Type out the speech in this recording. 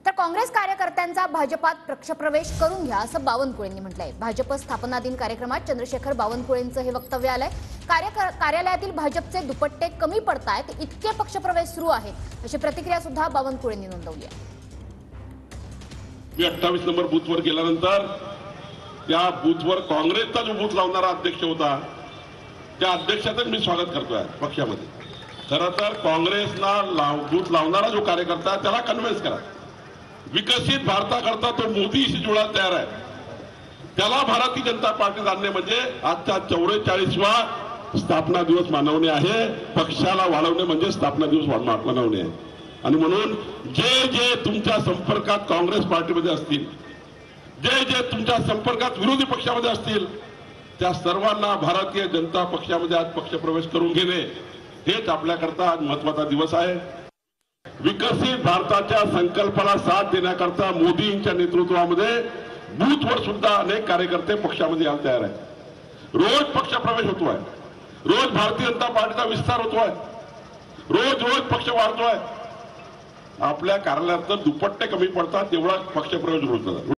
तर काँग्रेस कार्यकर्त्यांचा भाजपात पक्षप्रवेश करून घ्या असं बावनकुळेंनी म्हटलंय। भाजप स्थापना दिन कार्यक्रमात चंद्रशेखर बावनकुळेंचं हे वक्तव्य आलंय। कार्यालयातील भाजपचे दुपट्टे कमी पडतायत, इतके पक्षप्रवेश सुरू आहेत अशी प्रतिक्रिया सुद्धा बावनकुळेंनी नोंदवली आहे। मी 28 नंबर बूथवर गेल्यानंतर त्या बूथवर काँग्रेसचा जो बूथ लावणारा अध्यक्ष होता त्या अध्यक्षाचं मी स्वागत करतोय पक्षामध्ये। खरं तर काँग्रेसला बूथ लावणारा जो कार्यकर्ता त्याला कन्व्हिन्स करा, विकसित भारताकरता तो मोदीशी जुळायला तयार आहे, त्याला भारतीय जनता पार्टीत आणणे म्हणजे आजचा 44वा स्थापना दिवस मानवणे आहे। पक्षाला वाढवणे म्हणजे स्थापना दिवस मानवणे आहे। आणि म्हणून जे जे तुमच्या संपर्कात काँग्रेस पार्टीमध्ये असतील, जे जे तुमच्या संपर्कात विरोधी पक्षामध्ये असतील, त्या सर्वांना भारतीय जनता पक्षामध्ये आज पक्षप्रवेश करून घेणे हेच आपल्याकरता आज महत्वाचा दिवस आहे। विकसित भारताच्या संकल्पाला साथ देण्याकरता मोदींच्या नेतृत्वामध्ये बूथवर सुद्धा अनेक कार्यकर्ते पक्षामध्ये यायला तयार आहेत। रोज पक्षप्रवेश होतोय, रोज भारतीय जनता पार्टीचा विस्तार होतोय, रोज रोज पक्ष वाढतोय। आपल्या कार्यालयात दुपट्टे कमी पडतात तेवढा पक्षप्रवेश होतो।